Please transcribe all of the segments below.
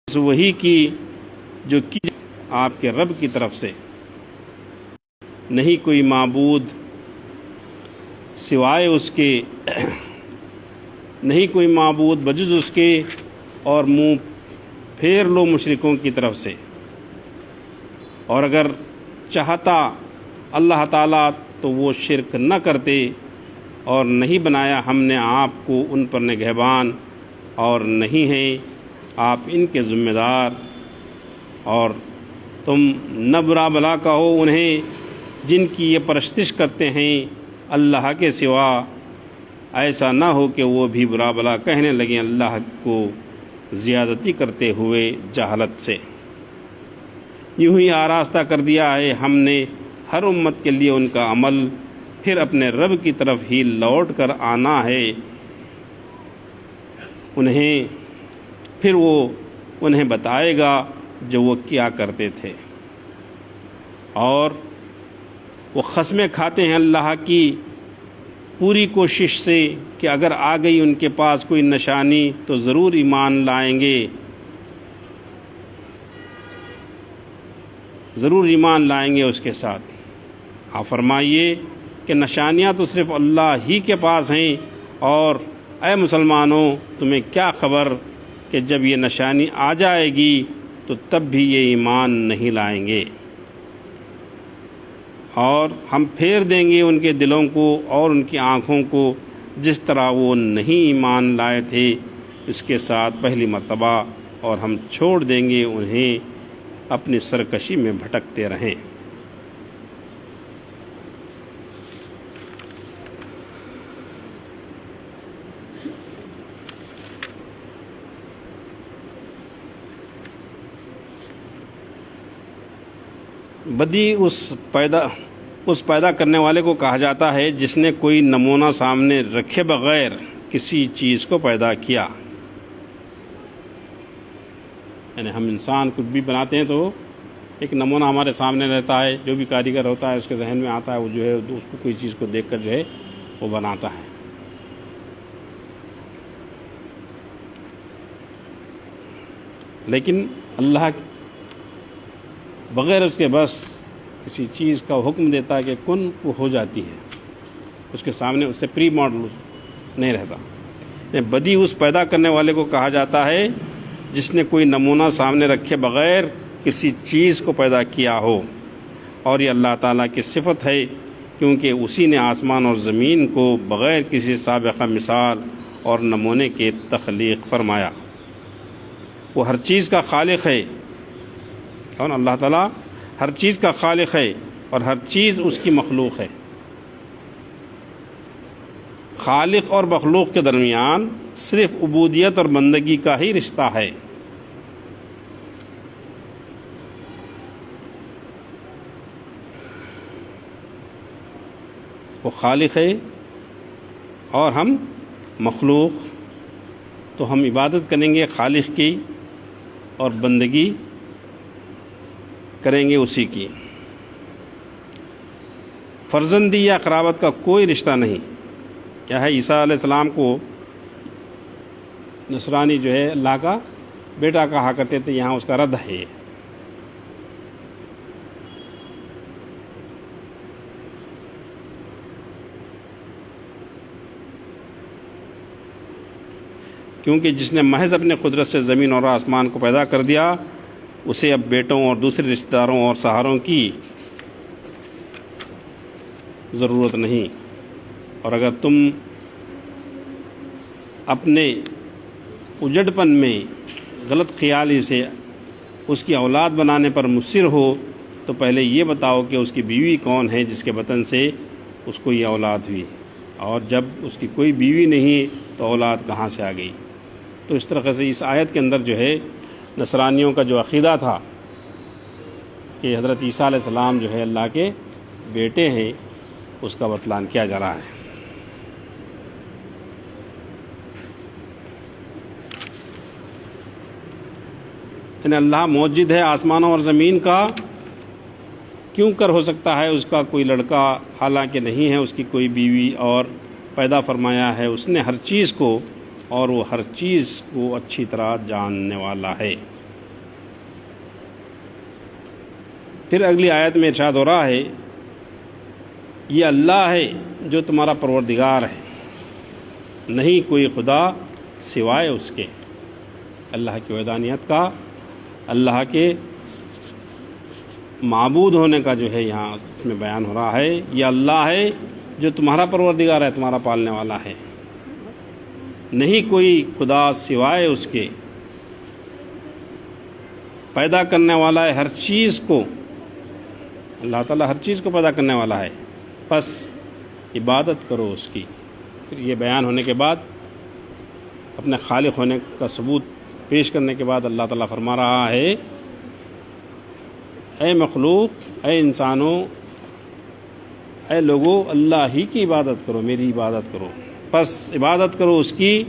وہی کی جو کی آپ کے رب کی طرف سے، نہیں کوئی معبود سوائے اس کے، نہیں کوئی معبود بجز اس کے، اور منہ پھیر لو مشرکوں کی طرف سے۔ اور اگر چاہتا اللہ تعالیٰ تو وہ شرک نہ کرتے، اور نہیں بنایا ہم نے آپ کو ان پر نگہبان، اور نہیں ہیں آپ ان کے ذمہ دار، اور تم نہ برا بلا کہو انہیں جن کی یہ پرستش کرتے ہیں اللہ کے سوا، ایسا نہ ہو کہ وہ بھی برا بلا کہنے لگیں اللہ کو زیادتی کرتے ہوئے جہالت سے۔ یوں ہی آراستہ کر دیا ہے ہم نے ہر امت کے لیے ان کا عمل، پھر اپنے رب کی طرف ہی لوٹ کر آنا ہے انہیں، پھر وہ انہیں بتائے گا جو وہ کیا کرتے تھے۔ اور وہ قسمیں کھاتے ہیں اللہ کی پوری کوشش سے کہ اگر آ گئی ان کے پاس کوئی نشانی تو ضرور ایمان لائیں گے، ضرور ایمان لائیں گے اس کے ساتھ۔ آپ فرمائیے کہ نشانیاں تو صرف اللہ ہی کے پاس ہیں، اور اے مسلمانوں تمہیں کیا خبر کہ جب یہ نشانی آ جائے گی تو تب بھی یہ ایمان نہیں لائیں گے، اور ہم پھیر دیں گے ان کے دلوں کو اور ان کی آنکھوں کو جس طرح وہ نہیں ایمان لائے تھے اس کے ساتھ پہلی مرتبہ، اور ہم چھوڑ دیں گے انہیں اپنی سرکشی میں بھٹکتے رہیں۔ بدی اس پیدا کرنے والے کو کہا جاتا ہے جس نے کوئی نمونہ سامنے رکھے بغیر کسی چیز کو پیدا کیا۔ یعنی ہم انسان کچھ بھی بناتے ہیں تو ایک نمونہ ہمارے سامنے رہتا ہے، جو بھی کاریگر ہوتا ہے اس کے ذہن میں آتا ہے، وہ جو ہے اس کو کوئی چیز کو دیکھ کر جو ہے وہ بناتا ہے۔ لیکن اللہ بغیر اس کے بس کسی چیز کا حکم دیتا ہے کہ کن وہ ہو جاتی ہے، اس کے سامنے اس سے پری ماڈل نہیں رہتا۔ بدی اس پیدا کرنے والے کو کہا جاتا ہے جس نے کوئی نمونہ سامنے رکھے بغیر کسی چیز کو پیدا کیا ہو، اور یہ اللہ تعالیٰ کی صفت ہے کیونکہ اسی نے آسمان اور زمین کو بغیر کسی سابقہ مثال اور نمونے کے تخلیق فرمایا۔ وہ ہر چیز کا خالق ہے، کون؟ اللہ تعالیٰ ہر چیز کا خالق ہے، اور ہر چیز اس کی مخلوق ہے۔ خالق اور مخلوق کے درمیان صرف عبودیت اور بندگی کا ہی رشتہ ہے۔ وہ خالق ہے اور ہم مخلوق، تو ہم عبادت کریں گے خالق کی اور بندگی کریں گے اسی کی۔ فرزندی یا قرابت کا کوئی رشتہ نہیں۔ کیا ہے، عیسیٰ علیہ السلام کو نصرانی جو ہے اللہ کا بیٹا کہا کرتے تھے، یہاں اس کا رد ہے۔ کیونکہ جس نے محض اپنے قدرت سے زمین اور آسمان کو پیدا کر دیا، اسے اب بیٹوں اور دوسرے رشتہ داروں اور سہاروں کی ضرورت نہیں۔ اور اگر تم اپنے اجڑپن میں غلط خیالی سے اس کی اولاد بنانے پر مصر ہو تو پہلے یہ بتاؤ کہ اس کی بیوی کون ہے جس کے بطن سے اس کو یہ اولاد ہوئی، اور جب اس کی کوئی بیوی نہیں تو اولاد کہاں سے آ گئی۔ تو اس طرح سے اس آیت کے اندر جو ہے نصرانیوں کا جو عقیدہ تھا کہ حضرت عیسیٰ علیہ السلام جو ہے اللہ کے بیٹے ہیں، اس کا بتلان کیا جا رہا ہے۔ یعنی اللہ موجود ہے آسمانوں اور زمین کا، کیوں کر ہو سکتا ہے اس کا کوئی لڑکا، حالانکہ نہیں ہے اس کی کوئی بیوی، اور پیدا فرمایا ہے اس نے ہر چیز کو، اور وہ ہر چیز کو اچھی طرح جاننے والا ہے۔ پھر اگلی آیت میں ارشاد ہو رہا ہے یہ اللہ ہے جو تمہارا پروردگار ہے، نہیں کوئی خدا سوائے اس کے۔ اللہ کی وحدانیت کا، اللہ کے معبود ہونے کا جو ہے یہاں اس میں بیان ہو رہا ہے۔ یہ اللہ ہے جو تمہارا پروردگار ہے، تمہارا پالنے والا ہے، نہیں کوئی خدا سوائے اس کے، پیدا کرنے والا ہے ہر چیز کو۔ اللہ تعالیٰ ہر چیز کو پیدا کرنے والا ہے، بس عبادت کرو اس کی۔ پھر یہ بیان ہونے کے بعد، اپنے خالق ہونے کا ثبوت پیش کرنے کے بعد، اللہ تعالیٰ فرما رہا ہے اے مخلوق، اے انسانوں، اے لوگو، اللہ ہی کی عبادت کرو، میری عبادت کرو، بس عبادت کرو اس کی،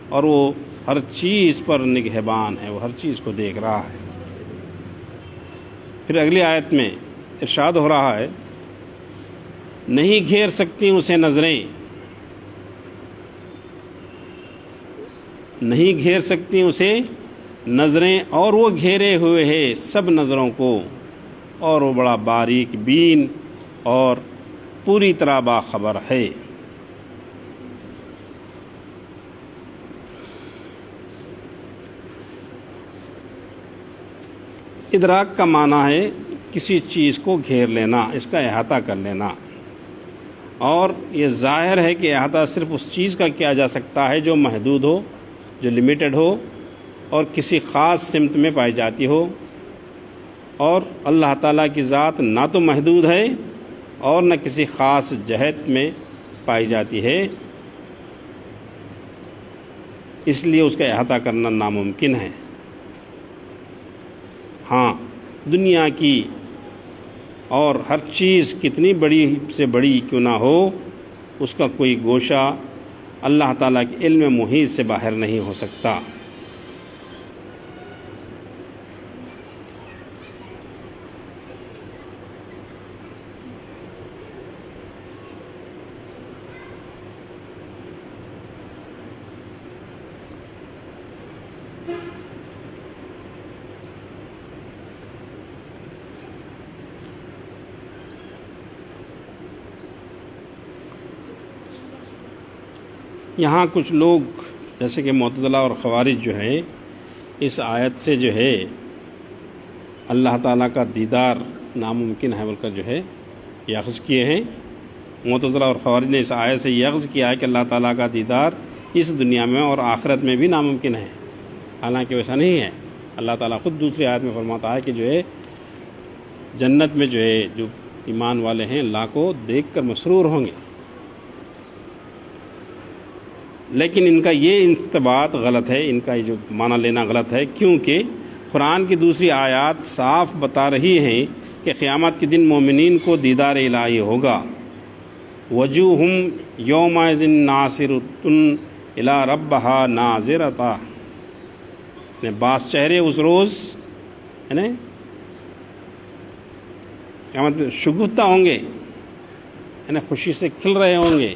اور وہ ہر چیز پر نگہبان ہے، وہ ہر چیز کو دیکھ رہا ہے۔ پھر اگلی آیت میں ارشاد ہو رہا ہے نہیں گھیر سکتی اسے نظریں، نہیں گھیر سکتی اسے نظریں، اور وہ گھیرے ہوئے ہے سب نظروں کو، اور وہ بڑا باریک بین اور پوری طرح باخبر ہے۔ ادراک کا معنی ہے کسی چیز کو گھیر لینا، اس کا احاطہ کر لینا، اور یہ ظاہر ہے کہ احاطہ صرف اس چیز کا کیا جا سکتا ہے جو محدود ہو، جو لمیٹڈ ہو، اور کسی خاص سمت میں پائی جاتی ہو، اور اللہ تعالیٰ کی ذات نہ تو محدود ہے اور نہ کسی خاص جہت میں پائی جاتی ہے، اس لیے اس کا احاطہ کرنا ناممکن ہے۔ ہاں، دنیا کی اور ہر چیز کتنی بڑی سے بڑی کیوں نہ ہو، اس کا کوئی گوشہ اللہ تعالیٰ کے علم محیط سے باہر نہیں ہو سکتا۔ یہاں کچھ لوگ جیسے کہ معتزلہ اور خوارج جو ہے اس آیت سے جو ہے اللہ تعالیٰ کا دیدار ناممکن ہے بول کر جو ہے یاخذ کیے ہیں۔ معتزلہ اور خوارج نے اس آیت سے یاخذ کیا ہے کہ اللہ تعالیٰ کا دیدار اس دنیا میں اور آخرت میں بھی ناممکن ہے، حالانکہ ویسا نہیں ہے۔ اللہ تعالیٰ خود دوسری آیت میں فرماتا ہے کہ جو ہے جنت میں جو ہے جو ایمان والے ہیں اللہ کو دیکھ کر مسرور ہوں گے، لیکن ان کا یہ استنباط غلط ہے، ان کا یہ جو معنی لینا غلط ہے، کیونکہ قرآن کی دوسری آیات صاف بتا رہی ہیں کہ قیامت کے دن مومنین کو دیدار الہی ہوگا۔ وجوہم یومئذ ناظرۃ الی ربہا ناظرۃ، بعض چہرے اس روز قیامت میں شگفتہ ہوں گے، خوشی سے کھل رہے ہوں گے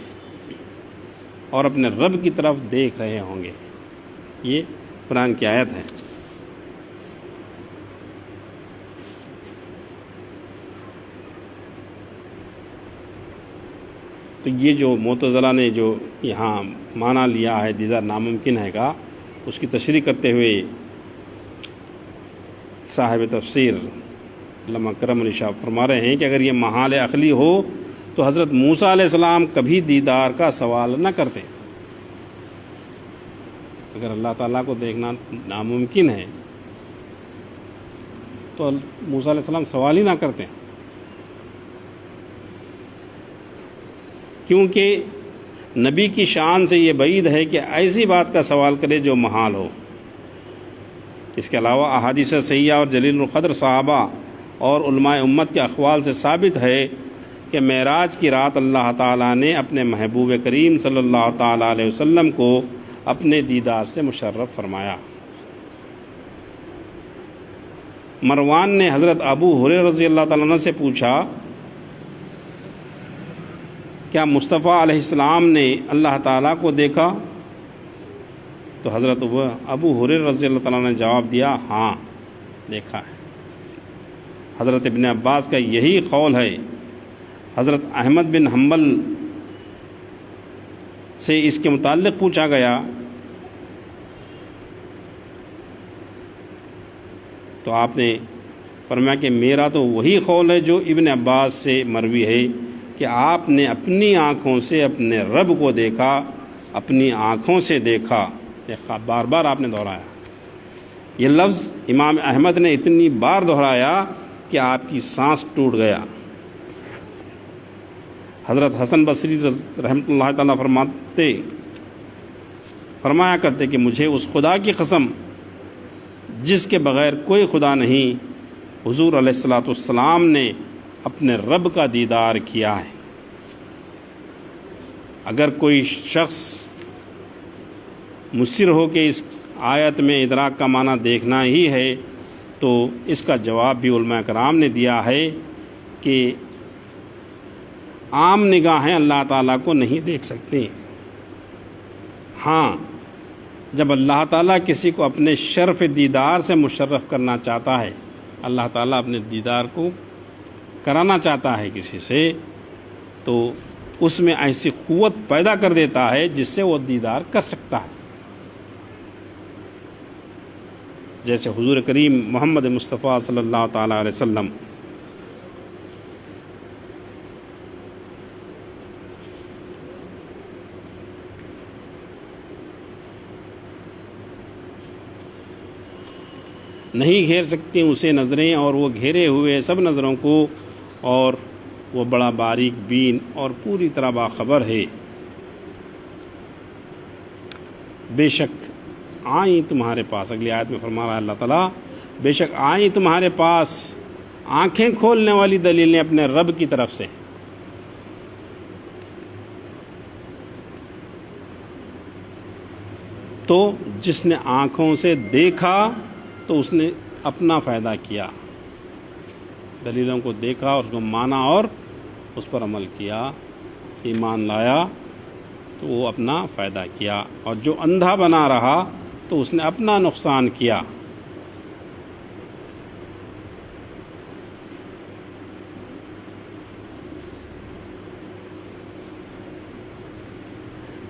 اور اپنے رب کی طرف دیکھ رہے ہوں گے۔ یہ قرآن کی آیت ہے۔ تو یہ جو معتزلہ نے جو یہاں معنی لیا ہے دیدار ناممکن ہے کا، اس کی تشریح کرتے ہوئے صاحب تفسیر علامہ کرم علی شاہ فرما رہے ہیں کہ اگر یہ محال عقلی ہو تو حضرت موسیٰ علیہ السلام کبھی دیدار کا سوال نہ کرتے۔ اگر اللہ تعالیٰ کو دیکھنا ناممکن ہے تو موسیٰ علیہ السلام سوال ہی نہ کرتے، کیونکہ نبی کی شان سے یہ بعید ہے کہ ایسی بات کا سوال کرے جو محال ہو۔ اس کے علاوہ احادیث صحیحہ اور جلیل القدر صحابہ اور علماء امت کے اقوال سے ثابت ہے کہ معراج کی رات اللہ تعالیٰ نے اپنے محبوب کریم صلی اللہ تعالیٰ علیہ وسلم کو اپنے دیدار سے مشرف فرمایا۔ مروان نے حضرت ابو ہریرہ رضی اللہ تعالیٰ عنہ سے پوچھا کیا مصطفیٰ علیہ السلام نے اللہ تعالیٰ کو دیکھا؟ تو حضرت ابو ہریرہ رضی اللہ تعالیٰ عنہ نے جواب دیا ہاں دیکھا ہے۔ حضرت ابن عباس کا یہی قول ہے۔ حضرت احمد بن حنبل سے اس کے متعلق پوچھا گیا تو آپ نے فرمایا کہ میرا تو وہی قول ہے جو ابن عباس سے مروی ہے کہ آپ نے اپنی آنکھوں سے اپنے رب کو دیکھا، اپنی آنکھوں سے دیکھا۔ یہ بار بار آپ نے دہرایا، یہ لفظ امام احمد نے اتنی بار دہرایا کہ آپ کی سانس ٹوٹ گیا۔ حضرت حسن بصری رحمۃ اللہ تعالیٰ فرمایا کرتے کہ مجھے اس خدا کی قسم جس کے بغیر کوئی خدا نہیں، حضور علیہ الصلوۃ والسلام نے اپنے رب کا دیدار کیا ہے۔ اگر کوئی شخص مصر ہو کہ اس آیت میں ادراک کا معنی دیکھنا ہی ہے تو اس کا جواب بھی علماء کرام نے دیا ہے کہ عام نگاہیں اللہ تعالیٰ کو نہیں دیکھ سکتی۔ ہاں، جب اللہ تعالیٰ کسی کو اپنے شرف دیدار سے مشرف کرنا چاہتا ہے، اللہ تعالیٰ اپنے دیدار کو کرانا چاہتا ہے کسی سے، تو اس میں ایسی قوت پیدا کر دیتا ہے جس سے وہ دیدار کر سکتا ہے۔ جیسے حضور کریم محمد مصطفیٰ صلی اللہ تعالیٰ علیہ وسلم نہیں گھیر سکتی اسے نظریں، اور وہ گھیرے ہوئے سب نظروں کو، اور وہ بڑا باریک بین اور پوری طرح باخبر ہے۔ بے شک آئیں تمہارے پاس، اگلی آیت میں فرما رہا ہے اللہ تعالیٰ، بے شک آئیں تمہارے پاس آنکھیں کھولنے والی دلیلیں اپنے رب کی طرف سے۔ تو جس نے آنکھوں سے دیکھا تو اس نے اپنا فائدہ کیا، دلیلوں کو دیکھا اور اس کو مانا اور اس پر عمل کیا، ایمان لایا تو وہ اپنا فائدہ کیا، اور جو اندھا بنا رہا تو اس نے اپنا نقصان کیا۔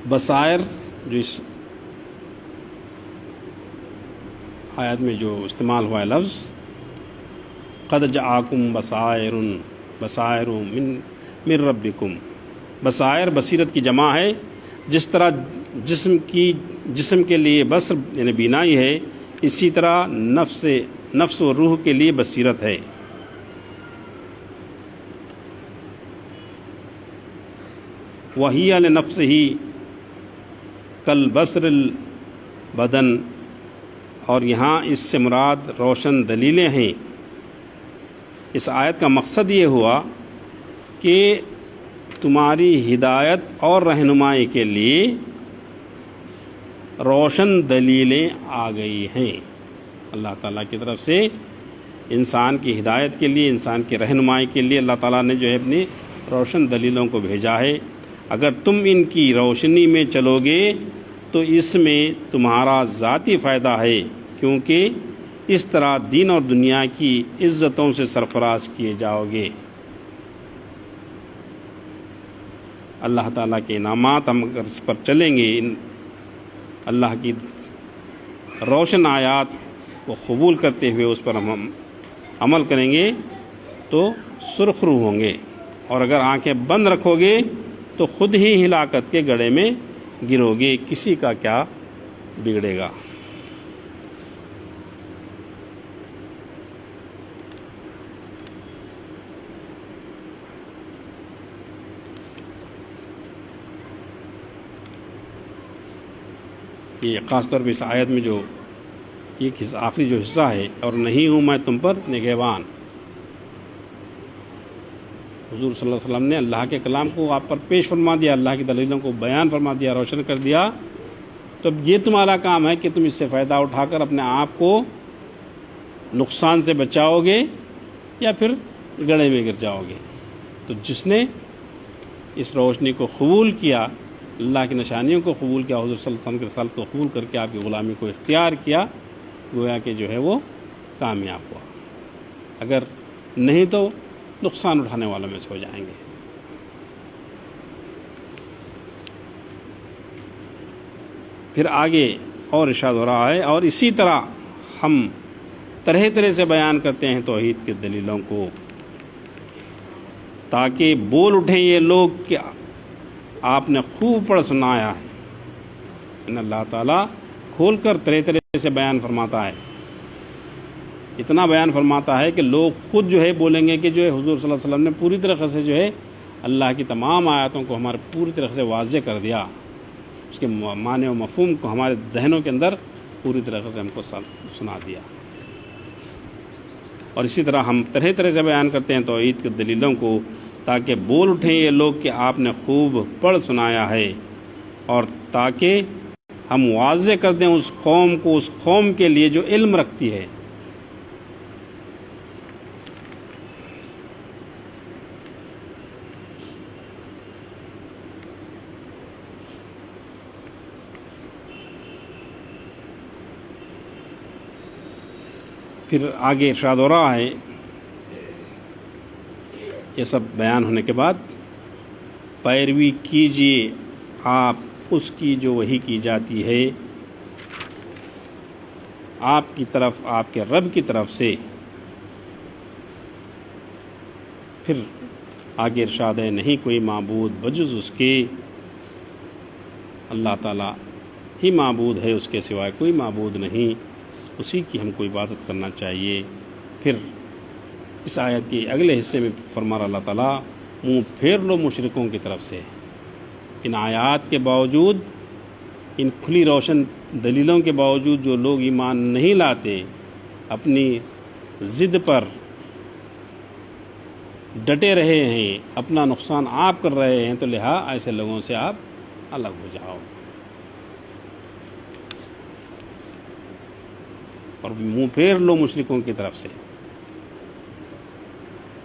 بصائر جو اس آیت میں جو استعمال ہوا ہے لفظ، قد جاءکم بصائر من ربکم، بصائر بصیرت کی جمع ہے۔ جس طرح جسم کے لیے بصر یعنی بینائی ہے، اسی طرح نفس و روح کے لیے بصیرت ہے۔ وہی لنفسہ کالبصر البدن، اور یہاں اس سے مراد روشن دلیلیں ہیں۔ اس آیت کا مقصد یہ ہوا کہ تمہاری ہدایت اور رہنمائی کے لیے روشن دلیلیں آ گئی ہیں۔ اللہ تعالیٰ کی طرف سے انسان کی ہدایت کے لیے، انسان کی رہنمائی کے لیے اللہ تعالیٰ نے جو ہے اپنی روشن دلیلوں کو بھیجا ہے۔ اگر تم ان کی روشنی میں چلو گے تو اس میں تمہارا ذاتی فائدہ ہے، کیونکہ اس طرح دین اور دنیا کی عزتوں سے سرفراز کیے جاؤ گے۔ اللہ تعالیٰ کے انعامات ہم اگر اس پر چلیں گے، اللہ کی روشن آیات کو قبول کرتے ہوئے اس پر ہم عمل کریں گے تو سرخ روح ہوں گے، اور اگر آنکھیں بند رکھو گے تو خود ہی ہلاکت کے گڑھے میں گرو گے، کسی کا کیا بگڑے گا۔ یہ خاص طور پہ اس آیت میں جو ایک آخری جو حصہ ہے، اور نہیں ہوں میں تم پر نگہبان، حضور صلی اللہ علیہ وسلم نے اللہ کے کلام کو آپ پر پیش فرما دیا، اللہ کی دلیلوں کو بیان فرما دیا، روشن کر دیا، تو اب یہ تمہارا کام ہے کہ تم اس سے فائدہ اٹھا کر اپنے آپ کو نقصان سے بچاؤ گے یا پھر گڑھے میں گر جاؤ گے۔ تو جس نے اس روشنی کو قبول کیا، اللہ کی نشانیوں کو قبول کیا، حضور صلی اللہ علیہ وسلم کی رسالت کو قبول کر کے آپ کی غلامی کو اختیار کیا، گویا کہ جو ہے وہ کامیاب ہوا۔ اگر نہیں تو نقصان اٹھانے والوں میں سے ہو جائیں گے۔ پھر آگے اور ارشاد ہو رہا ہے، اور اسی طرح ہم طرح طرح سے بیان کرتے ہیں توحید کی دلیلوں کو، تاکہ بول اٹھیں یہ لوگ کہ آپ نے خوب پڑھ سنایا ہے۔ ان اللہ تعالیٰ کھول کر طرح طرح سے بیان فرماتا ہے، اتنا بیان فرماتا ہے کہ لوگ خود جو ہے بولیں گے کہ جو ہے حضور صلی اللہ علیہ وسلم نے پوری طرح سے جو ہے اللہ کی تمام آیاتوں کو ہمارے پوری طرح سے واضح کر دیا، اس کے معنی و مفہوم کو ہمارے ذہنوں کے اندر پوری طرح سے ہم کو سنا دیا۔ اور اسی طرح ہم طرح طرح سے بیان کرتے ہیں توحید کی دلیلوں کو، تاکہ بول اٹھیں یہ لوگ کہ آپ نے خوب پڑھ سنایا ہے، اور تاکہ ہم واضح کر دیں اس قوم کو، اس قوم کے لیے جو علم رکھتی ہے۔ پھر آگے ارشاد ہو رہا ہے، یہ سب بیان ہونے کے بعد، پیروی کیجیے آپ اس کی جو وحی کی جاتی ہے آپ کی طرف، آپ کے رب کی طرف سے۔ پھر آگے ارشاد ہے، نہیں کوئی معبود بجز اس کے، اللہ تعالیٰ ہی معبود ہے، اس کے سوائے کوئی معبود نہیں، اسی کی ہم کو عبادت کرنا چاہیے۔ پھر اس آیت کے اگلے حصے میں فرما رہا اللہ تعالیٰ، منہ پھیر لو مشرکوں کی طرف سے۔ ان آیات کے باوجود، ان کھلی روشن دلیلوں کے باوجود جو لوگ ایمان نہیں لاتے، اپنی ضد پر ڈٹے رہے ہیں، اپنا نقصان آپ کر رہے ہیں، تو لہٰذا ایسے لوگوں سے آپ الگ ہو جاؤ اور منہ پھیر لو مشرکوں کی طرف سے۔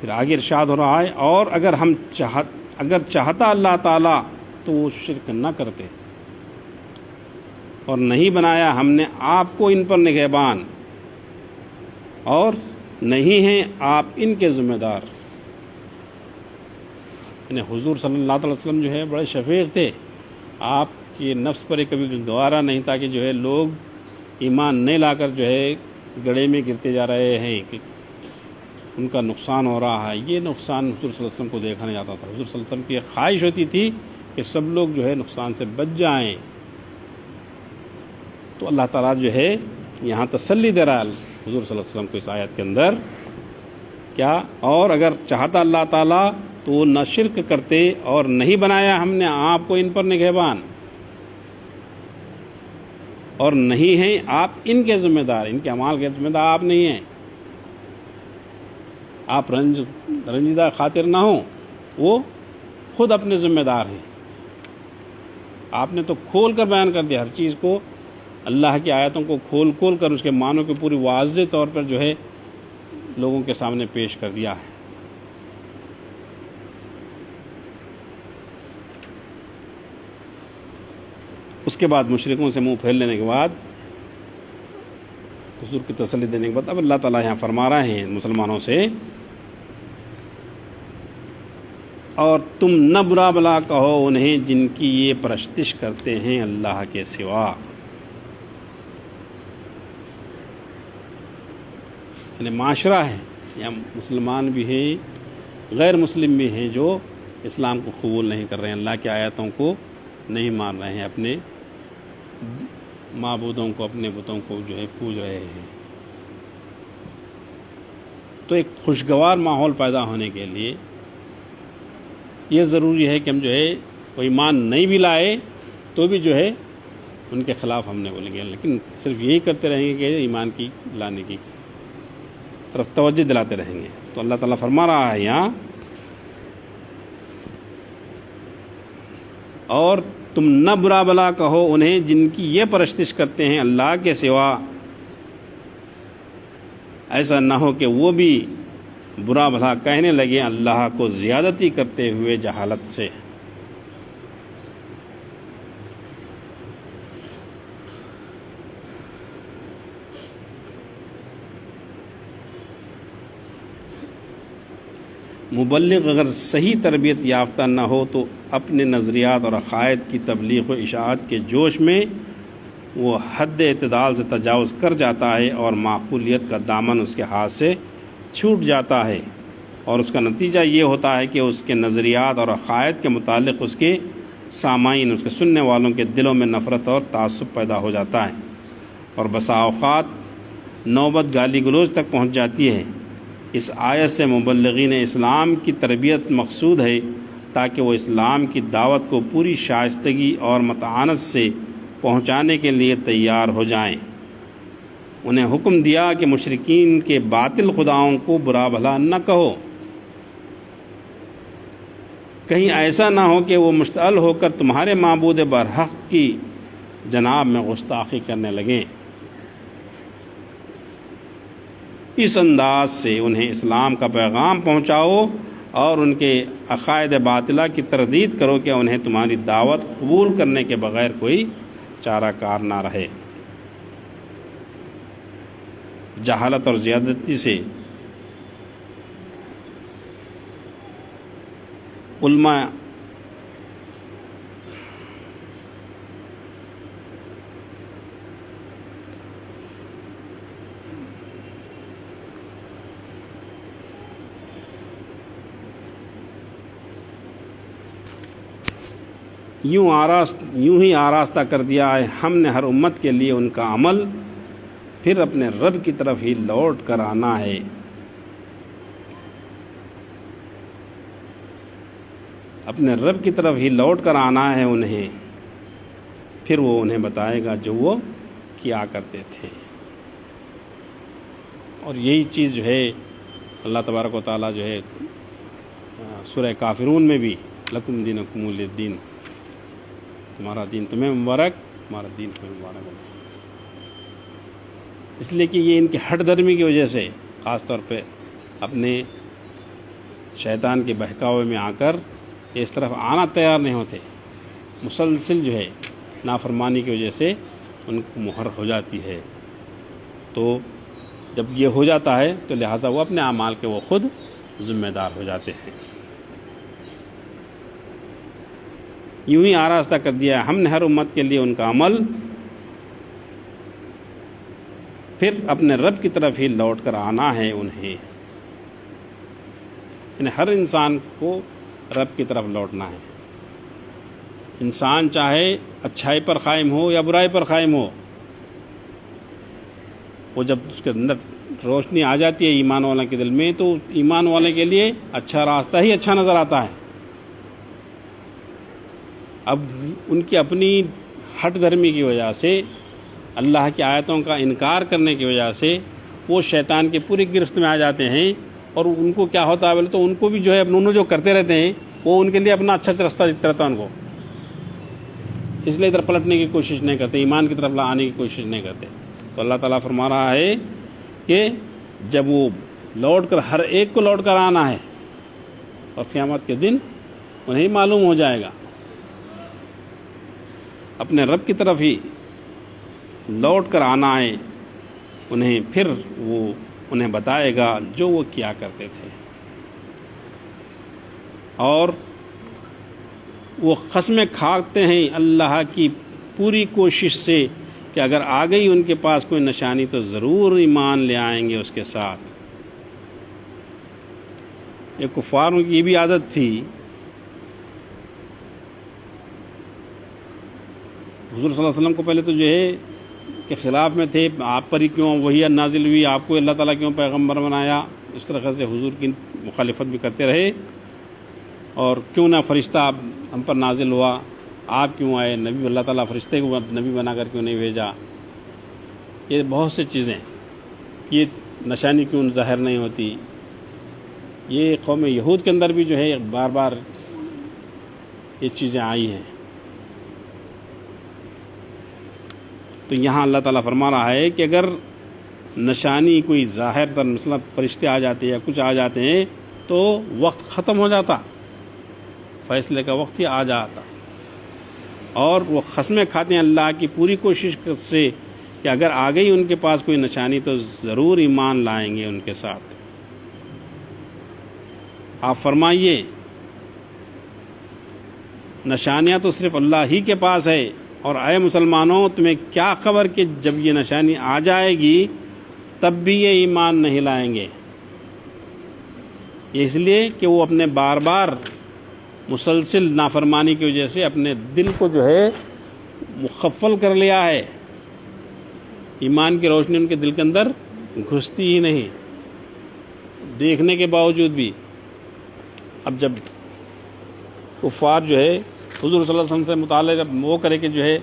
پھر آگے ارشاد ہو رہا ہے، اور اگر چاہتا اللہ تعالیٰ تو وہ شرک نہ کرتے، اور نہیں بنایا ہم نے آپ کو ان پر نگہبان، اور نہیں ہیں آپ ان کے ذمہ دار۔ یعنی حضور صلی اللہ علیہ وسلم جو ہے بڑے شفیق تھے، آپ کے نفس پر کبھی گوارا نہیں تھا کہ جو ہے لوگ ایمان نہیں لا کر جو ہے گڑھے میں گرتے جا رہے ہیں، کہ ان کا نقصان ہو رہا ہے۔ یہ نقصان حضور صلی اللہ علیہ وسلم کو دیکھا نہیں جاتا تھا۔ حضور صلی اللہ علیہ وسلم کی ایک خواہش ہوتی تھی کہ سب لوگ جو ہے نقصان سے بچ جائیں۔ تو اللہ تعالیٰ جو ہے یہاں تسلی دے رہا ہے حضور صلی اللہ علیہ وسلم کو اس آیت کے اندر، کیا؟ اور اگر چاہتا اللہ تعالیٰ تو وہ نہ شرک کرتے، اور نہیں بنایا ہم نے آپ کو ان پر نگہبان، اور نہیں ہیں آپ ان کے ذمہ دار، ان کے اعمال کے ذمہ دار آپ نہیں ہیں۔ آپ رنجیدہ خاطر نہ ہوں، وہ خود اپنے ذمہ دار ہیں۔ آپ نے تو کھول کر بیان کر دیا، ہر چیز کو، اللہ کی آیتوں کو کھول کر اس کے معنوں کو پوری واضح طور پر جو ہے لوگوں کے سامنے پیش کر دیا ہے۔ اس کے بعد مشرکوں سے منہ پھیر لینے کے بعد، حضور کی تسلی دینے کے بعد، اب اللہ تعالیٰ یہاں فرما رہے ہیں مسلمانوں سے، اور تم نہ برا بلا کہو انہیں جن کی یہ پرستش کرتے ہیں اللہ کے سوا۔ یعنی معاشرہ ہے، یا مسلمان بھی ہیں، غیر مسلم بھی ہیں، جو اسلام کو قبول نہیں کر رہے ہیں، اللہ کی آیاتوں کو نہیں مان رہے ہیں، اپنے معبودوں کو، اپنے بتوں کو جو ہے پوج رہے ہیں۔ تو ایک خوشگوار ماحول پیدا ہونے کے لیے یہ ضروری ہے کہ ہم جو ہے وہ ایمان نہیں بھی لائے تو بھی جو ہے ان کے خلاف ہم نے بولیں گے، لیکن صرف یہی کرتے رہیں گے کہ ایمان کی لانے کی طرف توجہ دلاتے رہیں گے۔ تو اللہ تعالیٰ فرما رہا ہے یہاں، اور تم نہ برا بلا کہو انہیں جن کی یہ پرستش کرتے ہیں اللہ کے سوا، ایسا نہ ہو کہ وہ بھی برا بھلا کہنے لگے اللہ کو زیادتی کرتے ہوئے جہالت سے۔ مبلغ اگر صحیح تربیت یافتہ نہ ہو تو اپنے نظریات اور عقائد کی تبلیغ و اشاعت کے جوش میں وہ حد اعتدال سے تجاوز کر جاتا ہے اور معقولیت کا دامن اس کے ہاتھ سے چھوٹ جاتا ہے، اور اس کا نتیجہ یہ ہوتا ہے کہ اس کے نظریات اور عقائد کے متعلق اس کے سامعین، اس کے سننے والوں کے دلوں میں نفرت اور تعصب پیدا ہو جاتا ہے، اور بسا اوقات نوبت گالی گلوچ تک پہنچ جاتی ہے۔ اس آیت سے مبلغین اسلام کی تربیت مقصود ہے تاکہ وہ اسلام کی دعوت کو پوری شائستگی اور متانت سے پہنچانے کے لیے تیار ہو جائیں۔ انہیں حکم دیا کہ مشرکین کے باطل خداؤں کو برا بھلا نہ کہو، کہیں ایسا نہ ہو کہ وہ مشتعل ہو کر تمہارے معبود برحق کی جناب میں گستاخی کرنے لگیں۔ اس انداز سے انہیں اسلام کا پیغام پہنچاؤ اور ان کے عقائد باطلہ کی تردید کرو کہ انہیں تمہاری دعوت قبول کرنے کے بغیر کوئی چارہ کار نہ رہے۔ جہالت اور زیادتی سے علماء یوں ہی آراستہ کر دیا ہے ہم نے ہر امت کے لیے ان کا عمل، پھر اپنے رب کی طرف ہی لوٹ کر آنا ہے۔ اپنے رب کی طرف ہی لوٹ کر آنا ہے انہیں، پھر وہ انہیں بتائے گا جو وہ کیا کرتے تھے۔ اور یہی چیز جو ہے اللہ تبارک و تعالیٰ جو ہے سورہ کافرون میں بھی لکم دینکم ولی الدین، تمہارا دین تمہیں مبارک، ہمارا دین تمہیں مبارک ہو۔ اس لیے کہ یہ ان کی ہٹ دھرمی کی وجہ سے خاص طور پہ اپنے شیطان کے بہکاوے میں آ کر اس طرف آنا تیار نہیں ہوتے، مسلسل جو ہے نافرمانی کی وجہ سے ان کو مہر ہو جاتی ہے۔ تو جب یہ ہو جاتا ہے تو لہٰذا وہ اپنے اعمال کے وہ خود ذمہ دار ہو جاتے ہیں۔ یوں ہی آراستہ کر دیا ہے ہم نے ہر امت کے لیے ان کا عمل، پھر اپنے رب کی طرف ہی لوٹ کر آنا ہے انہیں، یعنی ہر انسان کو رب کی طرف لوٹنا ہے۔ انسان چاہے اچھائی پر قائم ہو یا برائی پر قائم ہو، وہ جب اس کے اندر روشنی آ جاتی ہے ایمان والے کے دل میں تو ایمان والے کے لیے اچھا راستہ ہی اچھا نظر آتا ہے۔ اب ان کی اپنی ہٹ دھرمی کی وجہ سے، اللہ کی آیتوں کا انکار کرنے کی وجہ سے وہ شیطان کے پوری گرفت میں آ جاتے ہیں، اور ان کو کیا ہوتا ہے بولے تو ان کو بھی جو ہے انہوں جو کرتے رہتے ہیں وہ ان کے لیے اپنا اچھا راستہ دکھتا رہتا ہے ان کو، اس لیے ادھر پلٹنے کی کوشش نہیں کرتے، ایمان کی طرف آنے کی کوشش نہیں کرتے۔ تو اللہ تعالیٰ فرما رہا ہے کہ جب وہ لوٹ کر ہر ایک کو لوٹ کر آنا ہے، اور قیامت کے دن انہیں معلوم ہو جائے گا، اپنے رب کی طرف ہی لوٹ کر آنا ہے انہیں، پھر وہ انہیں بتائے گا جو وہ کیا کرتے تھے۔ اور وہ قسمیں کھاتے ہیں اللہ کی پوری کوشش سے کہ اگر آ گئی ان کے پاس کوئی نشانی تو ضرور ایمان لے آئیں گے اس کے ساتھ۔ یہ کفاروں کی یہ بھی عادت تھی، حضور صلی اللہ علیہ وسلم کو پہلے تو جو ہے کے خلاف میں تھے، آپ پر ہی کیوں وحی نازل ہوئی، آپ کو اللہ تعالیٰ کیوں پیغمبر بنایا، اس طرح سے حضور کی مخالفت بھی کرتے رہے، اور کیوں نہ فرشتہ ہم پر نازل ہوا، آپ کیوں آئے، نبی اللہ تعالیٰ فرشتے کو نبی بنا کر کیوں نہیں بھیجا، یہ بہت سی چیزیں، یہ نشانی کیوں ظاہر نہیں ہوتی، یہ قوم یہود کے اندر بھی جو ہے بار بار یہ چیزیں آئی ہیں۔ تو یہاں اللہ تعالیٰ فرما رہا ہے کہ اگر نشانی کوئی ظاہر تر مثلا فرشتے آ جاتے ہیں یا کچھ آ جاتے ہیں تو وقت ختم ہو جاتا، فیصلے کا وقت ہی آ جاتا، اور وہ قسمیں کھاتے ہیں اللہ کی پوری کوشش سے کہ اگر آ گئی ان کے پاس کوئی نشانی تو ضرور ایمان لائیں گے ان کے ساتھ۔ آپ فرمائیے نشانیاں تو صرف اللہ ہی کے پاس ہے، اور اے مسلمانوں تمہیں کیا خبر کہ جب یہ نشانی آ جائے گی تب بھی یہ ایمان نہیں لائیں گے۔ یہ اس لیے کہ وہ اپنے بار بار مسلسل نافرمانی کی وجہ سے اپنے دل کو جو ہے مخفل کر لیا ہے، ایمان کی روشنی ان کے دل کے اندر گھستی ہی نہیں، دیکھنے کے باوجود بھی۔ اب جب کفار جو ہے حضور صلی اللہ علیہ وسلم سے مطالعہ وہ کرے کہ جو ہے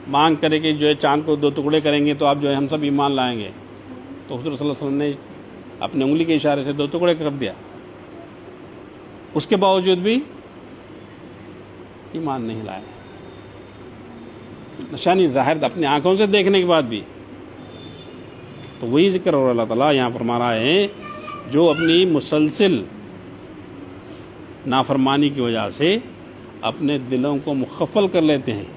مانگ کرے کہ جو ہے چاند کو 2 ٹکڑے کریں گے تو آپ جو ہے ہم سب ایمان لائیں گے، تو حضور صلی اللہ علیہ وسلم نے اپنے انگلی کے اشارے سے 2 ٹکڑے کر دیا، اس کے باوجود بھی ایمان نہیں لائے، نشانی ظاہر اپنی آنکھوں سے دیکھنے کے بعد بھی۔ تو وہی ذکر اور اللہ تعالیٰ یہاں فرما رہا ہے جو اپنی مسلسل نافرمانی کی وجہ سے اپنے دلوں کو مخفل کر لیتے ہیں،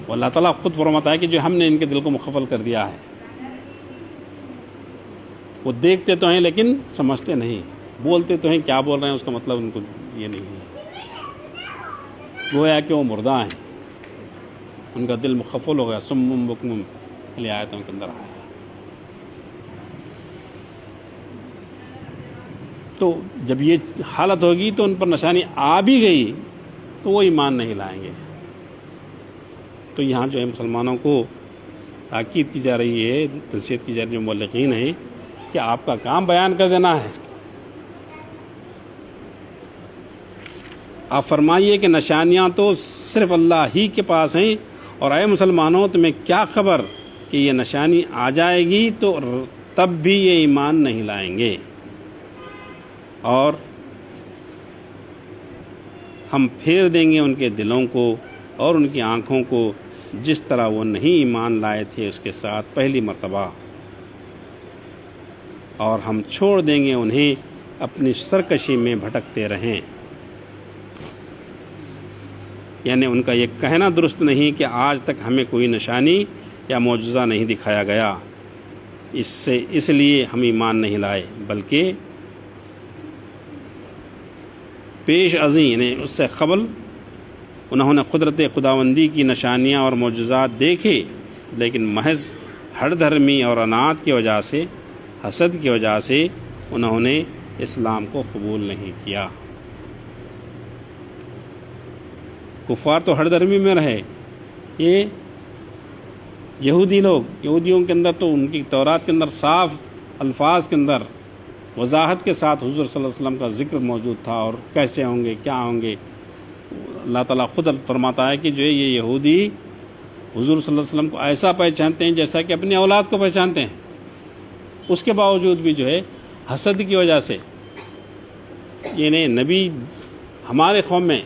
وہ اللہ تعالیٰ خود فرماتا ہے کہ جو ہم نے ان کے دل کو مخفل کر دیا ہے۔ وہ دیکھتے تو ہیں لیکن سمجھتے نہیں، بولتے تو ہیں، کیا بول رہے ہیں اس کا مطلب ان کو یہ نہیں ہے، گویا کہ وہ مردہ ہیں، ان کا دل مخفل ہو گیا، سم بکم علی آیتوں کے اندر آیا۔ تو جب یہ حالت ہوگی تو ان پر نشانی آ بھی گئی تو وہ ایمان نہیں لائیں گے۔ تو یہاں جو ہے مسلمانوں کو تاکید کی جا رہی ہے، نصیحت کی جا رہی ہے مبلغین ہیں کہ آپ کا کام بیان کر دینا ہے۔ آپ فرمائیے کہ نشانیاں تو صرف اللہ ہی کے پاس ہیں، اور اے مسلمانوں تمہیں کیا خبر کہ یہ نشانی آ جائے گی تو تب بھی یہ ایمان نہیں لائیں گے، اور ہم پھیر دیں گے ان کے دلوں کو اور ان کی آنکھوں کو جس طرح وہ نہیں ایمان لائے تھے اس کے ساتھ پہلی مرتبہ، اور ہم چھوڑ دیں گے انہیں اپنی سرکشی میں بھٹکتے رہیں۔ یعنی ان کا یہ کہنا درست نہیں کہ آج تک ہمیں کوئی نشانی یا معجزہ نہیں دکھایا گیا، اس لیے ہم ایمان نہیں لائے، بلکہ پیش ازیں یعنی اس سے قبل انہوں نے قدرت خداوندی کی نشانیاں اور معجزات دیکھے، لیکن محض ہر دھرمی اور انات کی وجہ سے، حسد کی وجہ سے انہوں نے اسلام کو قبول نہیں کیا۔ کفار تو ہر دھرمی میں رہے، یہ یہودی لوگ، یہودیوں کے اندر تو ان کی تورات کے اندر صاف الفاظ کے اندر وضاحت کے ساتھ حضور صلی اللہ علیہ وسلم کا ذکر موجود تھا، اور کیسے ہوں گے، کیا ہوں گے۔ اللہ تعالیٰ خود فرماتا ہے کہ جو ہے یہ یہودی حضور صلی اللہ علیہ وسلم کو ایسا پہچانتے ہیں جیسا کہ اپنی اولاد کو پہچانتے ہیں، اس کے باوجود بھی جو ہے حسد کی وجہ سے یعنی نبی ہمارے قوم میں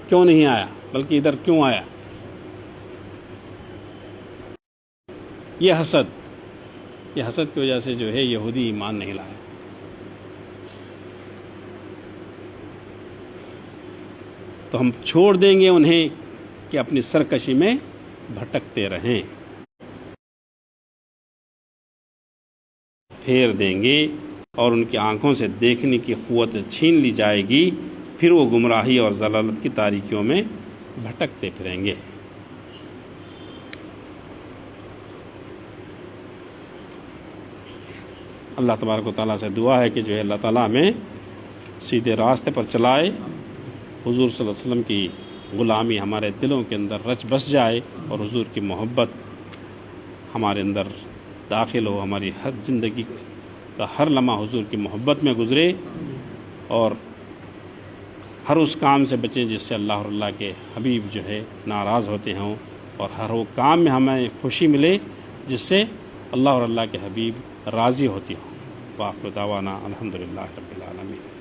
کیوں نہیں آیا بلکہ ادھر کیوں آیا، یہ حسد کی وجہ سے جو ہے یہودی ایمان نہیں لایا۔ تو ہم چھوڑ دیں گے انہیں کہ اپنی سرکشی میں بھٹکتے رہیں، پھیر دیں گے اور ان کی آنکھوں سے دیکھنے کی قوت چھین لی جائے گی، پھر وہ گمراہی اور ضلالت کی تاریکیوں میں بھٹکتے پھریں گے۔ اللہ تبارک و تعالیٰ سے دعا ہے کہ جو ہے اللہ تعالیٰ ہمیں سیدھے راستے پر چلائے، حضور صلی اللہ علیہ وسلم کی غلامی ہمارے دلوں کے اندر رچ بس جائے، اور حضور کی محبت ہمارے اندر داخل ہو، ہماری ہر زندگی کا ہر لمحہ حضور کی محبت میں گزرے، اور ہر اس کام سے بچیں جس سے اللہ اور اللہ کے حبیب جو ہے ناراض ہوتے ہوں، اور ہر وہ کام میں ہمیں خوشی ملے جس سے اللہ اور اللہ کے حبیب راضی ہوتی ہوں۔ وآخر دعوانا الحمدللہ رب العالمین۔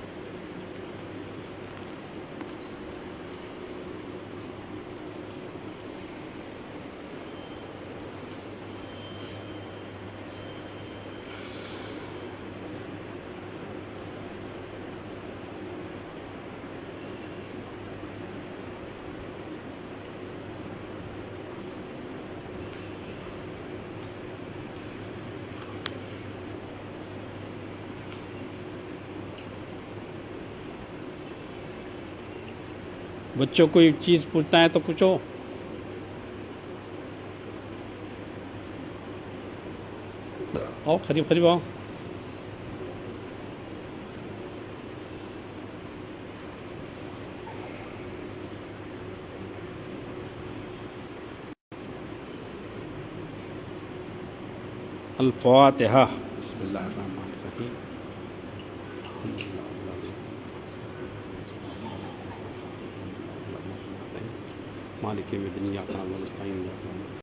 بچوں کوئی چیز پوچھنا ہے تو پوچھو. آؤ قریب قریب آؤ. الفاتحہ. بسم اللہ الرحمن الرحیم. مالک یوم الدین.